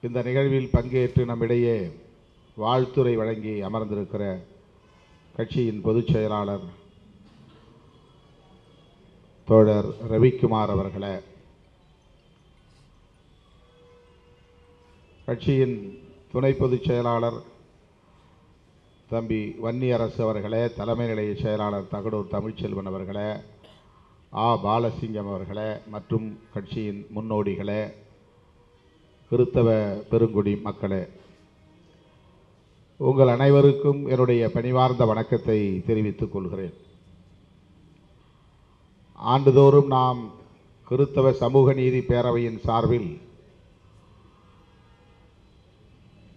இந்த நிகழ்வில் பங்கேற்று நம்மிடையே வாழ்த்துரை வழங்கி அமர்ந்திருக்கிற கட்சியின் பொதுச் செயலாளர் தோழர் ரவிக்குமார் அவர்களே, கட்சியின் துணை பொதுச் செயலாளர் தம்பி வன்னியரசு அவர்களே, தலைமை நிலைய செயலாளர் தகடூர் தமிழ்ச்செல்வன் அவர்களே, பாலசிங்கம் அவர்களே மற்றும் கட்சியின் முன்னோடிகளே, கிறித்தவ பெருங்குடி மக்களே, உங்கள் அனைவருக்கும் என்னுடைய பணிவார்ந்த வணக்கத்தை தெரிவித்துக் கொள்கிறேன். ஆண்டுதோறும் நாம் கிறித்தவ சமூக நீதி பேரவையின் சார்பில்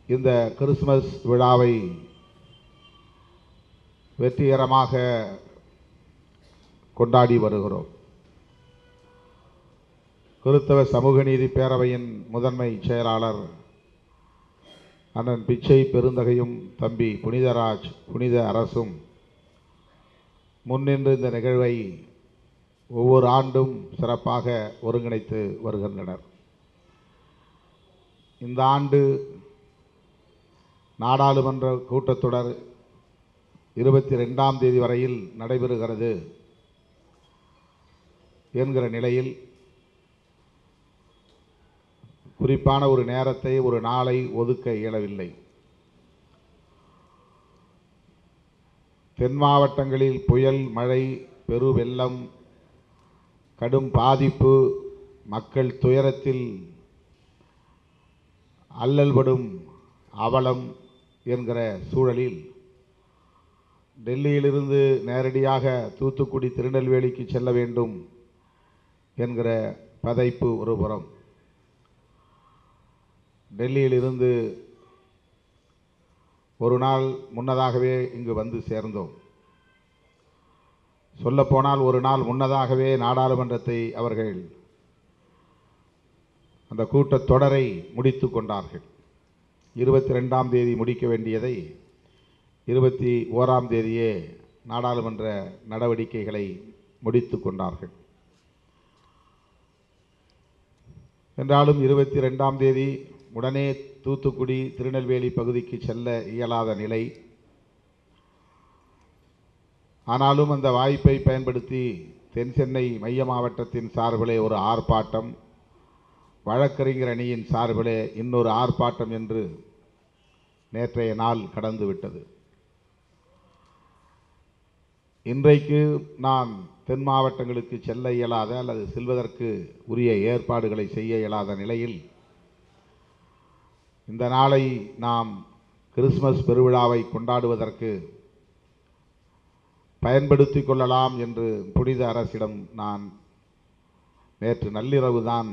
இந்த கிறிஸ்துமஸ் விழாவை வெற்றிகரமாக கொண்டாடி வருகிறோம். கிறித்தவ சமூக நீதி பேரவையின் முதன்மை செயலாளர் அண்ணன் பிச்சை பெருந்தகையும் தம்பி புனிதராஜ் புனித அரசும் முன்னின்று இந்த நிகழ்வை ஒவ்வொரு ஆண்டும் சிறப்பாக ஒருங்கிணைத்து வருகின்றனர். இந்த ஆண்டு நாடாளுமன்ற கூட்டத்தொடர் 22ஆம் தேதி வரையில் நடைபெறுகிறது என்கிற நிலையில் குறிப்பான ஒரு நேரத்தை, ஒரு நாளை ஒதுக்க இயலவில்லை. தென் மாவட்டங்களில் புயல், மழை, பெரு வெள்ளம், கடும் பாதிப்பு, மக்கள் துயரத்தில் அல்லல்படும் அவலம் என்கிற சூழலில் டெல்லியிலிருந்து நேரடியாக தூத்துக்குடி, திருநெல்வேலிக்கு செல்ல வேண்டும் என்கிற பதைப்பு ஒருபுறம், டெல்லியிலிருந்து ஒரு நாள் முன்னதாகவே இங்கு வந்து சேர்ந்தோம். சொல்லப்போனால் ஒரு நாள் முன்னதாகவே நாடாளுமன்றத்தை அவர்கள் அந்த கூட்டத்தொடரை முடித்து கொண்டார்கள். 22ஆம் தேதி முடிக்க வேண்டியதை 21ஆம் தேதியே நாடாளுமன்ற நடவடிக்கைகளை முடித்து கொண்டார்கள். என்றாலும் 22ஆம் தேதி உடனே தூத்துக்குடி, திருநெல்வேலி பகுதிக்கு செல்ல இயலாத நிலை. ஆனாலும் அந்த வாய்ப்பை பயன்படுத்தி தென் சென்னை மைய மாவட்டத்தின் சார்பிலே ஒரு ஆர்ப்பாட்டம், வழக்கறிஞர் அணியின் சார்பிலே இன்னொரு ஆர்ப்பாட்டம் என்று நேற்றைய நாள் கடந்து விட்டது. இன்றைக்கு நான் தென் மாவட்டங்களுக்கு செல்ல இயலாத அல்லது செல்வதற்கு உரிய ஏற்பாடுகளை செய்ய இயலாத நிலையில் இந்த நாளை நாம் கிறிஸ்துமஸ் பெருவிழாவை கொண்டாடுவதற்கு பயன்படுத்தி கொள்ளலாம் என்று புனித அரசிடம் நான் நேற்று நள்ளிரவு தான்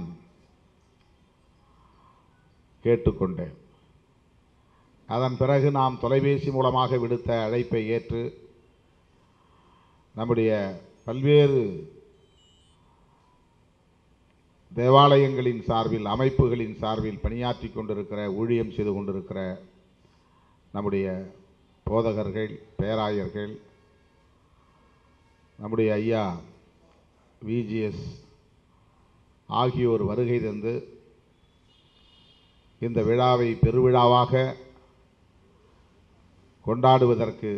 கேட்டுக்கொண்டேன். அதன் பிறகு நாம் தொலைபேசி மூலமாக விடுத்த அழைப்பை ஏற்று நம்முடைய பல்வேறு தேவாலயங்களின் சார்பில், அமைப்புகளின் சார்பில் பணியாற்றி கொண்டிருக்கிற, ஊழியம் செய்து கொண்டிருக்கிற நம்முடைய போதகர்கள், பேராயர்கள், நம்முடைய ஐயா விஜிஎஸ் ஆகியோர் வருகை தந்து இந்த விழாவை பெருவிழாவாக கொண்டாடுவதற்கு,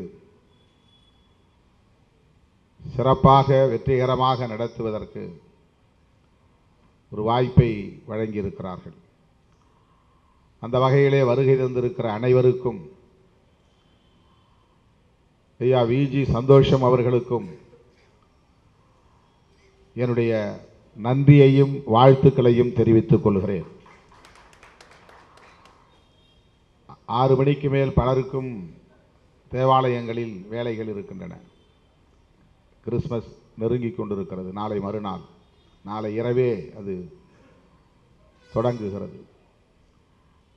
சிறப்பாக வெற்றிகரமாக நடத்துவதற்கு ஒரு வாய்ப்பை வழங்கியிருக்கிறார்கள். அந்த வகையிலே வருகை தந்திருக்கிற அனைவருக்கும், ஐயா விஜி சந்தோஷம் அவர்களுக்கும் என்னுடைய நன்றியையும் வாழ்த்துக்களையும் தெரிவித்துக் கொள்கிறேன். 6 மணிக்கு மேல் பலருக்கும் தேவாலயங்களில் வேலைகள் இருக்கின்றன. கிறிஸ்துமஸ் நெருங்கி கொண்டிருக்கிறது. நாளை மறுநாள், நாளை இரவே அது தொடங்குகிறது.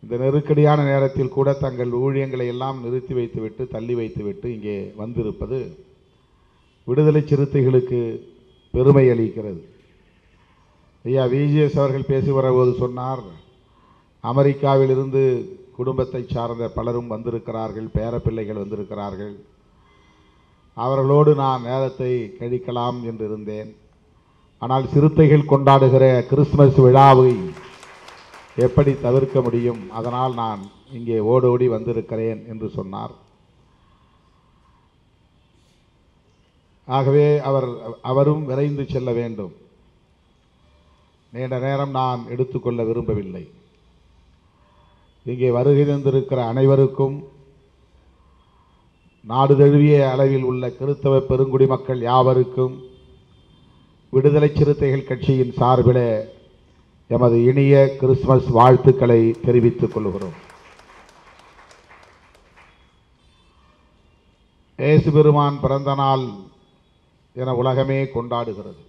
இந்த நெருக்கடியான நேரத்தில் கூட தங்கள் ஊழியங்களை எல்லாம் நிறுத்தி வைத்துவிட்டு, தள்ளி வைத்துவிட்டு இங்கே வந்திருப்பது விடுதலை சிறுத்தைகளுக்கு பெருமை அளிக்கிறது. ஐயா விஜிஎஸ் அவர்கள் பேசி வரும்போது சொன்னார், அமெரிக்காவில் இருந்து குடும்பத்தை சார்ந்த பலரும் வந்திருக்கிறார்கள், பேரப்பிள்ளைகள் வந்திருக்கிறார்கள், அவர்களோடு நான் நேரத்தை கழிக்கலாம் என்று இருந்தேன். ஆனால் சிறுத்தைகள் கொண்டாடுகிற கிறிஸ்துமஸ் விழாவை எப்படி தவிர்க்க முடியும்? அதனால் நான் இங்கே ஓடோடி வந்திருக்கிறேன் என்று சொன்னார். ஆகவே அவரும் விரைந்து செல்ல வேண்டும். நீண்ட நேரம் நான் எடுத்துக்கொள்ள விரும்பவில்லை. இங்கே வருகை தந்திருக்கிற அனைவருக்கும், நாடு தழுவிய அளவில் உள்ள கிறிஸ்தவ பெருங்குடி மக்கள் யாவருக்கும் விடுதலை சிறுத்தைகள் கட்சியின் சார்பில் எமது இனிய கிறிஸ்துமஸ் வாழ்த்துக்களை தெரிவித்துக் கொள்கிறோம். இயேசு பெருமான் பிறந்த நாள் என உலகமே கொண்டாடுகிறது.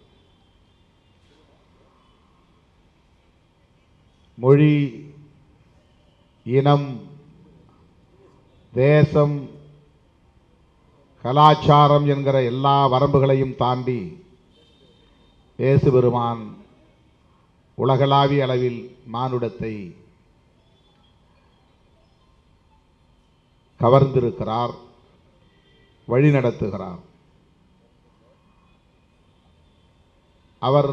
மொழி, இனம், தேசம், கலாச்சாரம் என்கிற எல்லா வரம்புகளையும் தாண்டி இயேசு பெருமான் உலகளாவிய அளவில் மானுடத்தை கவர்ந்திருக்கிறார், வழிநடத்துகிறார். அவர்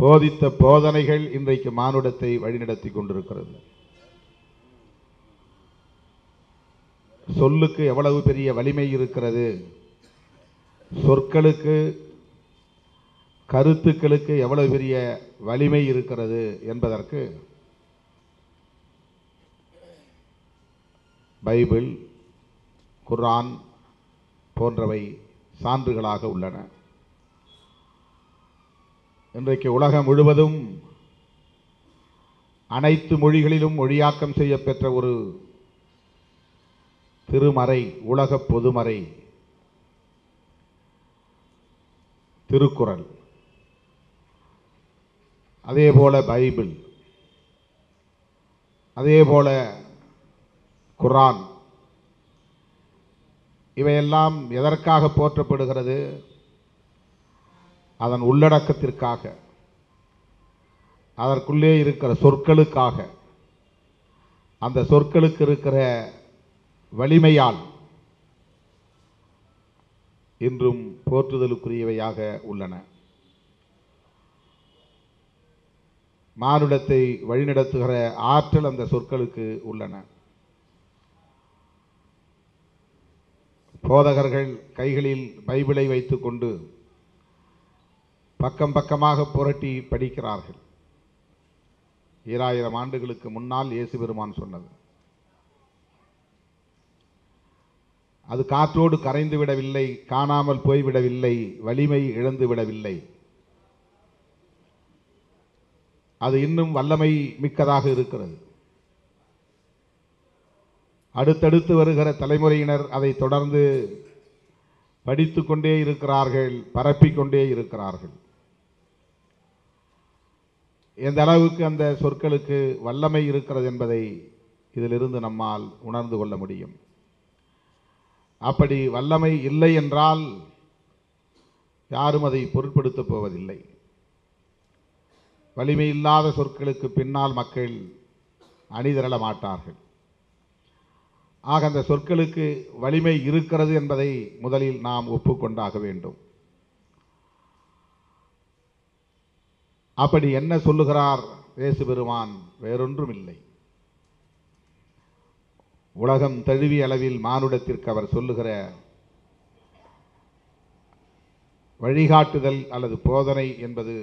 போதித்த போதனைகள் இன்றைக்கு மானுடத்தை வழிநடத்தி கொண்டிருக்கிறது. சொல்லுக்கு எவ்வளவு பெரிய வலிமை இருக்கிறது, சொற்களுக்கு, கருத்துக்களுக்கு எவ்வளவு பெரிய வலிமை இருக்கிறது என்பதற்கு பைபிள், குர்ஆன் போன்றவை சான்றுகளாக உள்ளன. இன்றைக்கு உலகம் முழுவதும் அனைத்து மொழிகளிலும் மொழியாக்கம் செய்யப்பெற்ற ஒரு திருமறை, உலக பொதுமறை திருக்குறள். அதேபோல பைபிள், அதேபோல குர்ஆன். இவையெல்லாம் எதற்காக போற்றப்படுகிறது? அதன் உள்ளடக்கத்திற்காக, அதற்குள்ளே இருக்கிற சொற்களுக்காக, அந்த சொற்களுக்கு இருக்கிற வலிமையால் இன்றும் போற்றுதலுக்குரியவையாக உள்ளன. மானுடத்தை வழிநடத்துகிற ஆற்றல் அந்த சொற்களுக்கு உள்ளன. போதகர்கள் கைகளில் பைபிளை வைத்துக்கொண்டு பக்கம் பக்கமாக புரட்டி படிக்கிறார்கள். 2000 ஆண்டுகளுக்கு முன்னால் இயேசு பெருமான் சொன்னது. அது காற்றோடு கரைந்து விடவில்லை, காணாமல் போய்விடவில்லை, வலிமை இழந்து விடவில்லை. அது இன்னும் வல்லமை மிக்கதாக இருக்கிறது. அடுத்தடுத்து வருகிற தலைமுறையினர் அதை தொடர்ந்து படித்து கொண்டே இருக்கிறார்கள், பரப்பிக்கொண்டே இருக்கிறார்கள். எந்த அளவுக்கு அந்த சொற்களுக்கு வல்லமை இருக்கிறது என்பதை இதிலிருந்து நம்மால் உணர்ந்து கொள்ள முடியும். அப்படி வல்லமை இல்லை என்றால் யாரும் அதை பொருட்படுத்தப் போவதில்லை. வலிமை இல்லாத சொற்களுக்கு பின்னால் மக்கள் அணிதிரள மாட்டார்கள். ஆக அந்த சொற்களுக்கு வலிமை இருக்கிறது என்பதை முதலில் நாம் ஒப்புக்கொண்டாக வேண்டும். அப்படி என்ன சொல்லுகிறார் இயேசு பெருமான்? வேறொன்றும் இல்லை. உலகம் தழுவிய அளவில் மானுடத்திற்கு அவர் சொல்லுகிற வழிகாட்டுதல் அல்லது போதனை என்பது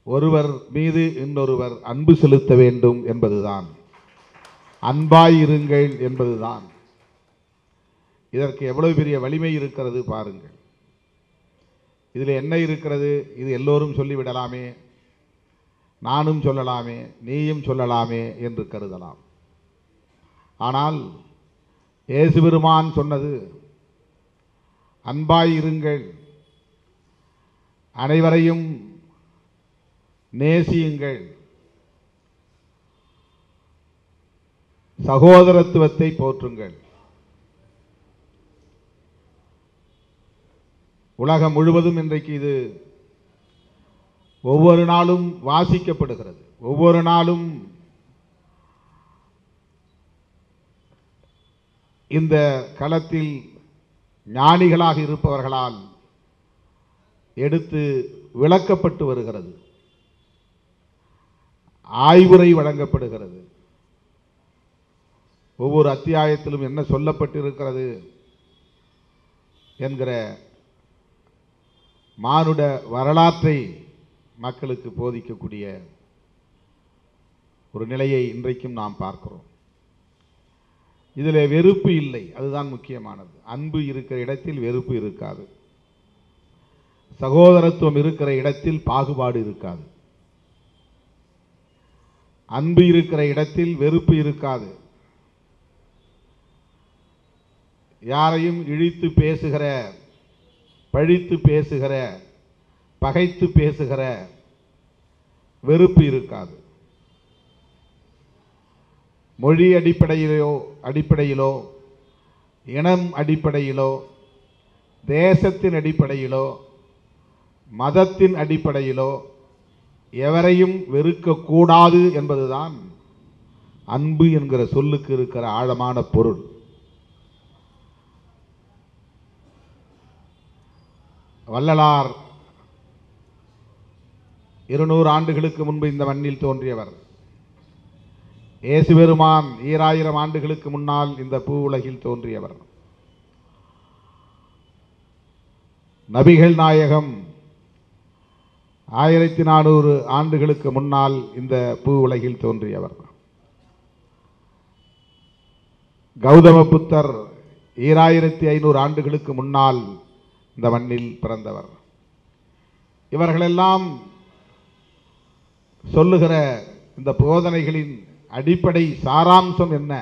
ஒருவர் மீது இன்னொருவர் அன்பு செலுத்த வேண்டும் என்பதுதான், அன்பாயிருங்கள் என்பதுதான். இதற்கு எவ்வளவு பெரிய வலிமை இருக்கிறது பாருங்கள். இதில் என்ன இருக்கிறது? இது எல்லோரும் சொல்லிவிடலாமே, நானும் சொல்லலாமே, நீயும் சொல்லலாமே என்று கருதலாம். ஆனால் இயேசு பெருமான் சொன்னது அன்பாயிருங்கள், அனைவரையும் நேசியுங்கள், சகோதரத்துவத்தை போற்றுங்கள். உலகம் முழுவதும் இன்றைக்கு இது ஒவ்வொரு நாளும் வாசிக்கப்படுகிறது. ஒவ்வொரு நாளும் இந்த களத்தில் ஞானிகளாக இருப்பவர்களால் எடுத்து விளக்கப்பட்டு வருகிறது. ஆய்வுரை வழங்கப்படுகிறது. ஒவ்வொரு அத்தியாயத்திலும் என்ன சொல்லப்பட்டிருக்கிறது என்கிற மானுட வரலாற்றை மக்களுக்கு போதிக்கக்கூடிய ஒரு நிலையை இன்றைக்கும் நாம் பார்க்கிறோம். இதில் வெறுப்பு இல்லை, அதுதான் முக்கியமானது. அன்பு இருக்கிற இடத்தில் வெறுப்பு இருக்காது. சகோதரத்துவம் இருக்கிற இடத்தில் பாகுபாடு இருக்காது. அன்பு இருக்கிற இடத்தில் வெறுப்பு இருக்காது. யாரையும் இழித்து பேசுகிற, பழித்து பேசுகிற, பகைத்து பேசுகிற வெறுப்பு இருக்காது. மொழி அடிப்படையிலோ இனம் அடிப்படையிலோ தேசத்தின் அடிப்படையிலோ மதத்தின் அடிப்படையிலோ எவரையும் வெறுக்கக்கூடாது என்பதுதான் அன்பு என்கிற சொல்லுக்கு இருக்கிற ஆழமான பொருள். வள்ளலார் 200 ஆண்டுகளுக்கு முன்பு இந்த மண்ணில் தோன்றியவர். இயேசு பெருமான் 2000 ஆண்டுகளுக்கு முன்னால் இந்த பூ உலகில் தோன்றியவர். நபிகள் நாயகம் 1400 ஆண்டுகளுக்கு முன்னால் இந்த பூ உலகில் தோன்றியவர். கௌதம புத்தர் 2500 ஆண்டுகளுக்கு முன்னால் இந்த மண்ணில் பிறந்தவர். இவர்களெல்லாம் சொல்லுகிற இந்த போதனைகளின் அடிப்படை சாராம்சம் என்ன?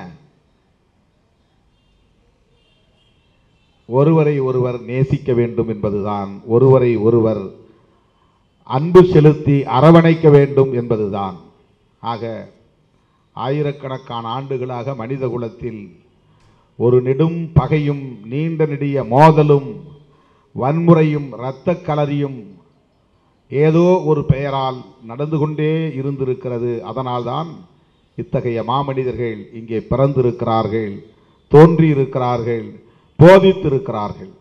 ஒருவரை ஒருவர் நேசிக்க வேண்டும் என்பதுதான். ஒருவரை ஒருவர் அன்பு செலுத்தி அரவணைக்க வேண்டும் என்பதுதான். ஆக ஆயிரக்கணக்கான ஆண்டுகளாக மனித குலத்தில் ஒரு நெடும் பகையும் நீண்ட நெடிய மோதலும் வன்முறையும் இரத்த களரியும் ஏதோ ஒரு பெயரால் நடந்து கொண்டே இருந்திருக்கிறது. அதனால்தான் இத்தகைய மாமனிதர்கள் இங்கே பிறந்திருக்கிறார்கள், தோன்றியிருக்கிறார்கள், போதித்திருக்கிறார்கள்.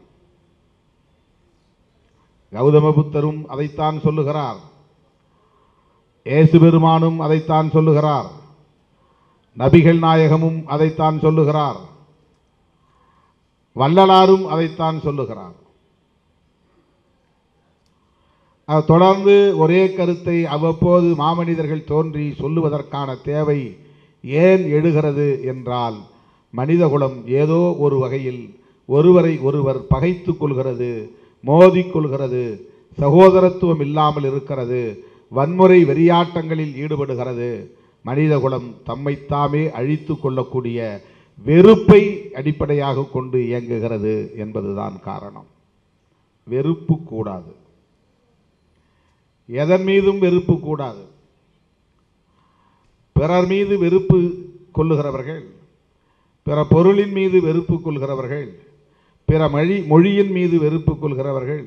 கௌதம புத்தரும் அதைத்தான் சொல்லுகிறார். இயேசு பெருமானும் அதைத்தான் சொல்லுகிறார். நபிகள் நாயகமும் அதைத்தான் சொல்லுகிறார். வள்ளலாரும் அதைத்தான் சொல்லுகிறார். தொடர்ந்து ஒரே கருத்தை அவ்வப்போது மாமனிதர்கள் தோன்றி சொல்லுவதற்கான தேவை ஏன் எழுகிறது என்றால், மனிதகுலம் ஏதோ ஒரு வகையில் ஒருவரை ஒருவர் பகைத்து கொள்கிறது, மோதிக்கொள்கிறது, சகோதரத்துவம் இல்லாமல் இருக்கிறது, வன்முறை வெறியாட்டங்களில் ஈடுபடுகிறது. மனிதகுலம் தம்மைத்தாமே அழித்து கொள்ளக்கூடிய வெறுப்பை அடிப்படையாக கொண்டு இயங்குகிறது என்பதுதான் காரணம். வெறுப்பு கூடாது, எதன் மீதும் வெறுப்பு கூடாது. பிறர் மீது வெறுப்பு கொள்ளுகிறவர்கள், பிற பொருளின் மீது வெறுப்பு கொள்கிறவர்கள், பிற மொழியின் மீது வெறுப்பு கொள்கிறவர்கள்,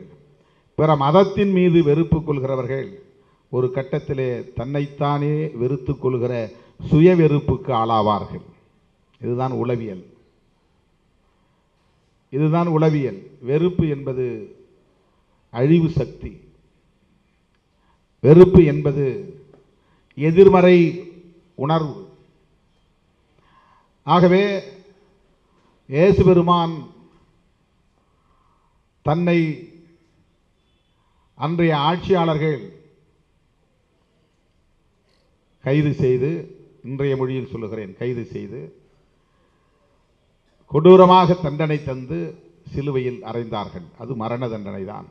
பிற மதத்தின் மீது வெறுப்பு கொள்கிறவர்கள் ஒரு கட்டத்திலே தன்னைத்தானே வெறுத்து கொள்கிற சுய வெறுப்புக்கு ஆளாவார்கள். இதுதான் உளவியல். இதுதான் உளவியல். வெறுப்பு என்பது அழிவு சக்தி. வெறுப்பு என்பது எதிர்மறை உணர்வு. ஆகவே இயேசு பெருமான் தன்னை அன்றைய ஆட்சியாளர்கள் கைது செய்து, இன்றைய மொழியில் சொல்லுகிறேன், கைது செய்து கொடூரமாக தண்டனை தந்து சிலுவையில் அறைந்தார்கள். அது மரண தண்டனை தான்.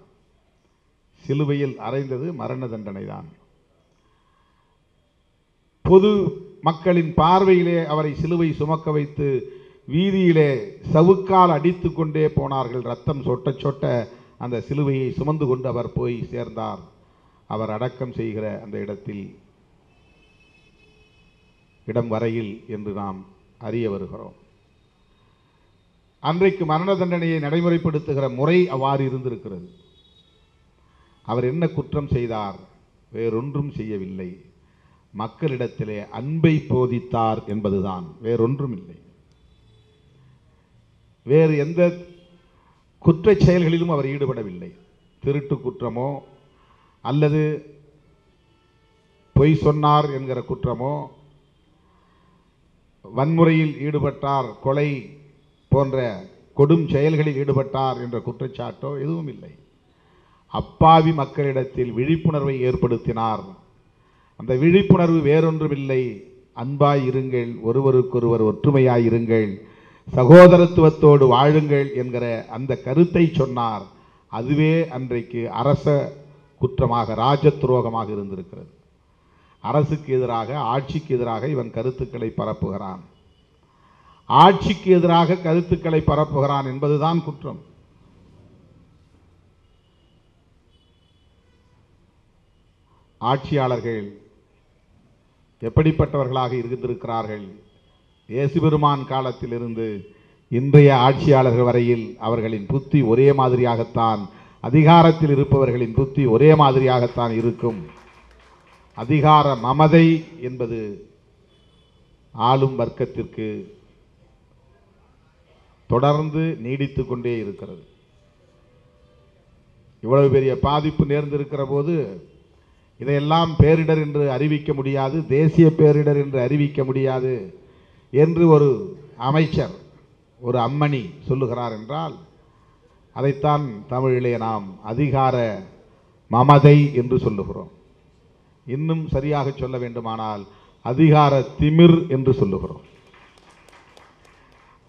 சிலுவையில் அறைந்தது மரண தண்டனை தான். பொது மக்களின் பார்வையிலே அவரை சிலுவை சுமக்க வைத்து வீதியிலே சவுக்கால் அடித்து கொண்டே போனார்கள். ரத்தம் சொட்ட சொட்ட அந்த சிலுவையை சுமந்து கொண்டு அவர் போய் சேர்ந்தார். அவர் அடக்கம் செய்கிற அந்த இடம் வரையில் என்று நாம் அறிய வருகிறோம். அன்றைக்கு மரண தண்டனையை நடைமுறைப்படுத்துகிற முறை அவ்வாறு இருந்திருக்கிறது. அவர் என்ன குற்றம் செய்தார்? வேறொன்றும் செய்யவில்லை. மக்களிடத்திலே அன்பை போதித்தார் என்பதுதான், வேறொன்றும் இல்லை. வேறு எந்த குற்றச் செயல்களிலும் அவர் ஈடுபடவில்லை. திருட்டு குற்றமோ அல்லது பொய் சொன்னார் என்கிற குற்றமோ, வன்முறையில் ஈடுபட்டார், கொலை போன்ற கொடும் செயல்களில் ஈடுபட்டார் என்ற குற்றச்சாட்டோ எதுவும் இல்லை. அப்பாவி மக்களிடத்தில் விழிப்புணர்வை ஏற்படுத்தினார். அந்த விழிப்புணர்வு வேறொன்றுமில்லை, அன்பாய் இருங்கள், ஒருவருக்கொருவர் ஒற்றுமையாய் இருங்கள், சகோதரத்துவத்தோடு வாழுங்கள் என்கிற அந்த கருத்தை சொன்னார். அதுவே அன்றைக்கு அரச குற்றமாக, ராஜ துரோகமாக இருந்திருக்கிறது. அரசுக்கு எதிராக, ஆட்சிக்கு எதிராக இவன் கருத்துக்களை பரப்புகிறான், ஆட்சிக்கு எதிராக கருத்துக்களை பரப்புகிறான் என்பதுதான் குற்றம். ஆட்சியாளர்கள் எப்படிப்பட்டவர்களாக இருந்திருக்கிறார்கள்? இயேசு பெருமான் காலத்திலிருந்து இன்றைய ஆட்சியாளர்கள் வரையில் அவர்களின் புத்தி ஒரே மாதிரியாகத்தான், அதிகாரத்தில் இருப்பவர்களின் புத்தி ஒரே மாதிரியாகத்தான் இருக்கும். அதிகார மமதை என்பது ஆளும் வர்க்கத்திற்கு தொடர்ந்து நீடித்து கொண்டே இருக்கிறது. இவ்வளவு பெரிய பாதிப்பு நேர்ந்திருக்கிற போது இதையெல்லாம் பேரிடர் என்று அறிவிக்க முடியாது, தேசிய பேரிடர் என்று அறிவிக்க முடியாது என்று ஒரு அமைச்சர், ஒரு அம்மணி சொல்லுகிறார் என்றால் அதைத்தான் தமிழிலே நாம் அதிகார மமதை என்று சொல்லுகிறோம். இன்னும் சரியாக சொல்ல வேண்டுமானால் அதிகார திமிர் என்று சொல்லுகிறோம்.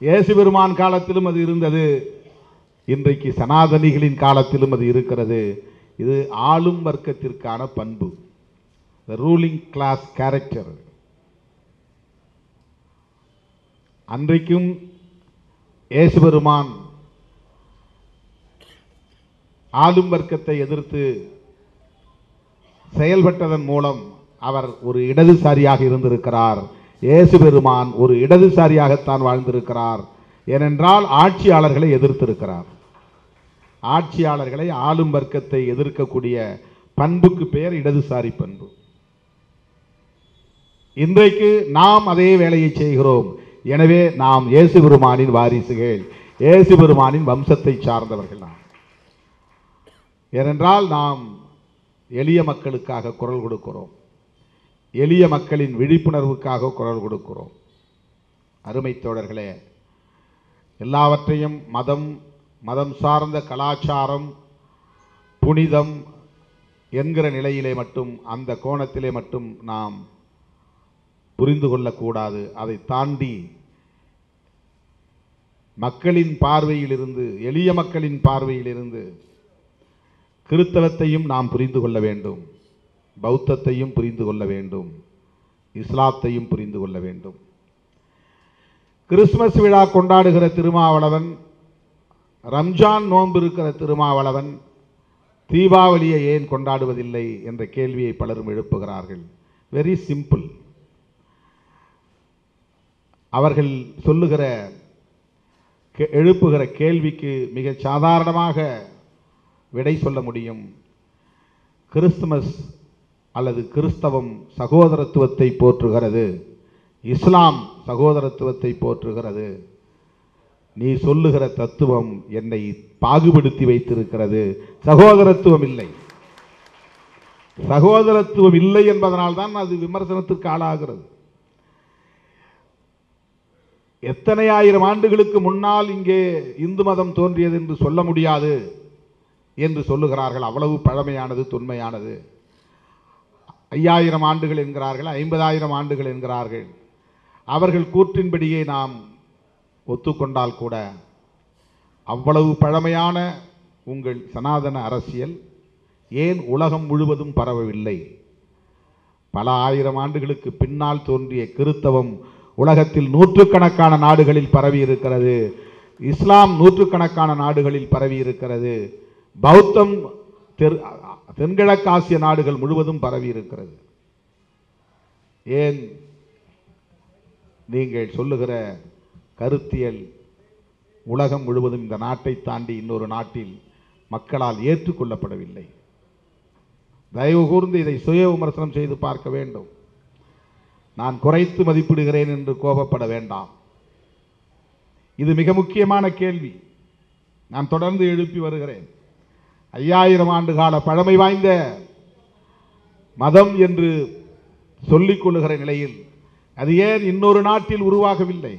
இயேசு பெருமான் காலத்திலும் அது இருந்தது, இன்றைக்கு சனாதனிகளின் காலத்திலும் அது இருக்கிறது. இது ஆளும் வர்க்கத்திற்கான பண்பு, the ruling class character. அன்றைக்கும் இயேசு பெருமான் ஆளும் வர்க்கத்தை எதிர்த்து செயல்பட்டதன் மூலம் அவர் ஒரு இடதுசாரியாக இருந்திருக்கிறார். இயேசு பெருமான் ஒரு இடதுசாரியாகத்தான் வாழ்ந்திருக்கிறார். ஏனென்றால் ஆட்சியாளர்களை எதிர்த்திருக்கிறார். ஆட்சியாளர்களை, ஆளும் வர்க்கத்தை எதிர்க்கக்கூடிய பண்புக்கு பெயர் இடதுசாரி பண்பு. இன்றைக்கு நாம் அதே வேலையை செய்கிறோம். எனவே நாம் இயேசு பெருமானின் வாரிசுகள், இயேசு பெருமானின் வம்சத்தை சார்ந்தவர்கள் நாம். ஏனென்றால் நாம் எளிய மக்களுக்காக குரல் கொடுக்கிறோம், எளிய மக்களின் விழிப்புணர்வுக்காக குரல் கொடுக்கிறோம். அருமை தோழர்களே, எல்லாவற்றையும் மதம் சார்ந்த கலாச்சாரம், புனிதம் என்கிற நிலையிலே மட்டும், அந்த கோணத்திலே மட்டும் நாம் புரிந்து கொள்ளக்கூடாது. அதை தாண்டி மக்களின் பார்வையிலிருந்து, எளிய மக்களின் பார்வையிலிருந்து கிறிஸ்தவத்தையும் நாம் புரிந்து கொள்ள வேண்டும், பௌத்தத்தையும் புரிந்து கொள்ள வேண்டும், இஸ்லாத்தையும் புரிந்து கொள்ள வேண்டும். கிறிஸ்துமஸ் விழா கொண்டாடுகிற திருமாவளவன், ரம்ஜான் நோன்பு இருக்கிற திருமாவளவன் தீபாவளியை ஏன் கொண்டாடுவதில்லை என்ற கேள்வியை பலரும் எழுப்புகிறார்கள். Very simple. அவர்கள் எழுப்புகிற கேள்விக்கு மிக சாதாரணமாக விடை சொல்ல முடியும். கிறிஸ்துமஸ் அல்லது கிறிஸ்தவம் சகோதரத்துவத்தை போற்றுகிறது, இஸ்லாம் சகோதரத்துவத்தை போற்றுகிறது. நீ சொல்லுகிற தத்துவம் என்னை பாகுபடுத்தி வைத்திருக்கிறது, சகோதரத்துவம் இல்லை. சகோதரத்துவம் இல்லை என்பதனால் தான் அது விமர்சனத்திற்கு ஆளாகிறது. எத்தனை ஆயிரம் ஆண்டுகளுக்கு முன்னால் இங்கே இந்து மதம் தோன்றியது என்று சொல்ல முடியாது என்று சொல்லுகிறார்கள். அவ்வளவு பழமையானது, தொன்மையானது. 5000 ஆண்டுகள் என்கிறார்கள், 50,000 ஆண்டுகள் என்கிறார்கள். அவர்கள் கூற்றின்படியே நாம் ஒத்துக்கொண்டால் கூட அவ்வளவு பழமையான உங்கள் சனாதன அரசியல் ஏன் உலகம் முழுவதும் பரவவில்லை? பல ஆயிரம் ஆண்டுகளுக்கு பின்னால் தோன்றிய கிறிஸ்தவம் உலகத்தில் நூற்றுக்கணக்கான நாடுகளில் பரவி இருக்கிறது, இஸ்லாம் நூற்றுக்கணக்கான நாடுகளில் பரவி இருக்கிறது, பௌத்தம் தென்கிழக்காசிய நாடுகள் முழுவதும் பரவி இருக்கிறது. ஏன் நீங்கள் சொல்லுகிற கருத்தியல் உலகம் முழுவதும் இந்த நாட்டை தாண்டி இன்னொரு நாட்டில் மக்களால் ஏற்றுக்கொள்ளப்படவில்லை? தயவு கூர்ந்து இதை சுய விமர்சனம் செய்து பார்க்க வேண்டும். நான் குறைத்து மதிப்பிடுகிறேன் என்று கோபப்பட வேண்டாம். இது மிக முக்கியமான கேள்வி, நான் தொடர்ந்து எழுப்பி வருகிறேன். 5000 ஆண்டு கால பழமை வாய்ந்த மதம் என்று சொல்லிக் கொள்ளுகிற நிலையில் அது ஏன் இன்னொரு நாட்டில் உருவாகவில்லை?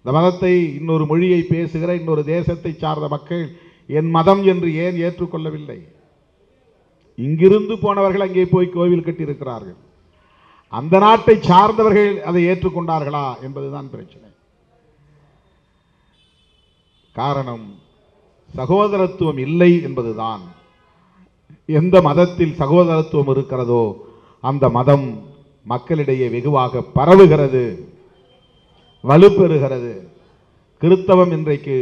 இந்த மதத்தை இன்னொரு மொழியை பேசுகிற இன்னொரு தேசத்தை சார்ந்த மக்கள் என் மதம் என்று ஏன் ஏற்றுக்கொள்ளவில்லை? இங்கிருந்து போனவர்கள் அங்கே போய் கோவில் கட்டியிருக்கிறார்கள். அந்த நாட்டை சார்ந்தவர்கள் அதை ஏற்றுக்கொண்டார்களா என்பதுதான் பிரச்சனை. காரணம் சகோதரத்துவம் இல்லை என்பதுதான். எந்த மதத்தில் சகோதரத்துவம் இருக்கிறதோ அந்த மதம் மக்களிடையே வெகுவாக பரவுகிறது, வலுப்பெறுகிறது. கிறிஸ்தவம் இன்றைக்கு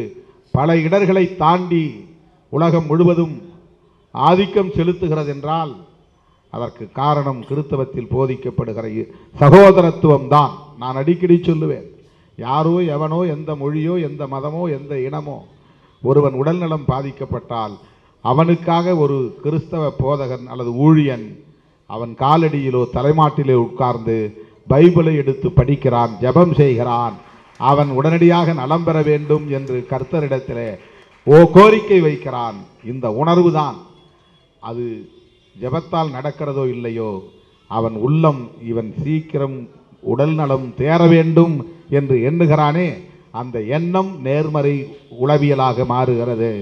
பல இடர்களை தாண்டி உலகம் முழுவதும் ஆதிக்கம் செலுத்துகிறது என்றால் அதற்கு காரணம் கிறிஸ்தவத்தில் போதிக்கப்படுகிற சகோதரத்துவம் தான். நான் அடிக்கடி சொல்லுவேன், யாரோ எவனோ எந்த மொழியோ எந்த மதமோ எந்த இனமோ ஒருவன் உடல்நலம் பாதிக்கப்பட்டால் அவனுக்காக ஒரு கிறிஸ்தவ போதகன் அல்லது ஊழியன் அவன் காலடியிலோ தலைமாட்டிலே உட்கார்ந்து பைபிளை எடுத்து படிக்கிறான், ஜெபம் செய்கிறான், அவன் உடனடியாக நலம் பெற வேண்டும் என்று கர்த்தரிடத்திலே கோரிக்கை வைக்கிறான். இந்த உணர்வு தான். அது ஜெபத்தால் நடக்கிறதோ இல்லையோ, அவன் உள்ளம் இவன் சீக்கிரம் உடல் நலம் தேர வேண்டும் என்று எண்ணுகிறானே, அந்த எண்ணம் நேர்மறை உளவியலாக மாறுகிறது.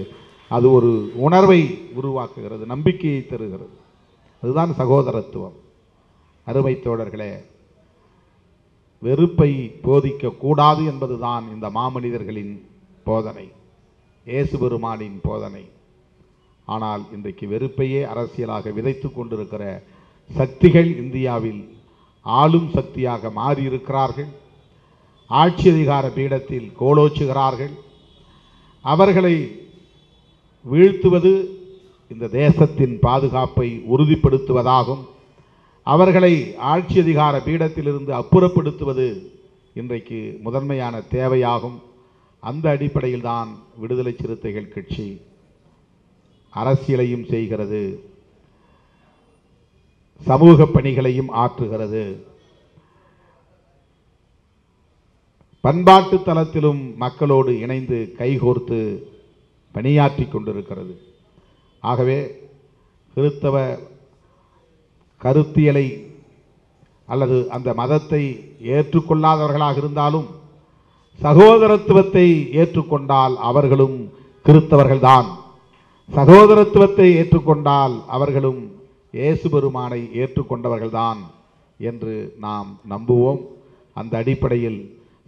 அது ஒரு உணர்வை உருவாக்குகிறது, நம்பிக்கையை தருகிறது. அதுதான் சகோதரத்துவம். அருமை தோழர்களே, வெறுப்பை போதிக்க கூடாது என்பதுதான் இந்த மாமனிதர்களின் போதனை, இயேசு பெருமானின் போதனை. ஆனால் இன்றைக்கு வெறுப்பையே அரசியலாக விதைத்து கொண்டிருக்கிற சக்திகள் இந்தியாவில் ஆளும் சக்தியாக மாறியிருக்கிறார்கள். ஆட்சி அதிகார பீடத்தில் கோலோச்சுகிறார்கள். அவர்களை வீழ்த்துவது இந்த தேசத்தின் பாதுகாப்பை உறுதிப்படுத்துவதாகும். அவர்களை ஆட்சி அதிகார பீடத்திலிருந்து அப்புறப்படுத்துவது இன்றைக்கு முதன்மையான தேவையாகும். அந்த அடிப்படையில் தான் விடுதலை சிறுத்தைகள் கட்சி அரசியலையும் செய்கிறது, சமூக பணிகளையும் ஆற்றுகிறது, பண்பாட்டு தளத்திலும் மக்களோடு இணைந்து கைகோர்த்து பணியாற்றி கொண்டிருக்கிறது. ஆகவே கிறிஸ்தவ கருத்தியலை அல்லது அந்த மதத்தை ஏற்றுக்கொள்ளாதவர்களாக இருந்தாலும் சகோதரத்துவத்தை ஏற்றுக்கொண்டால் அவர்களும் கிறிஸ்தவர்கள்தான். சகோதரத்துவத்தை ஏற்றுக்கொண்டால் அவர்களும் இயேசு பெருமானை ஏற்றுக்கொண்டவர்கள்தான் என்று நாம் நம்புவோம். அந்த அடிப்படையில்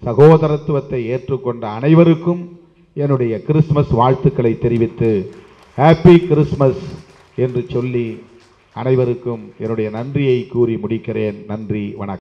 சகோதரத்துவத்தை ஏற்றுக்கொண்ட அனைவருக்கும் என்னுடைய கிறிஸ்துமஸ் வாழ்த்துக்களை தெரிவித்து ஹாப்பி கிறிஸ்மஸ் என்று சொல்லி அனைவருக்கும் என்னுடைய நன்றியை கூறி முடிக்கிறேன். நன்றி, வணக்கம்.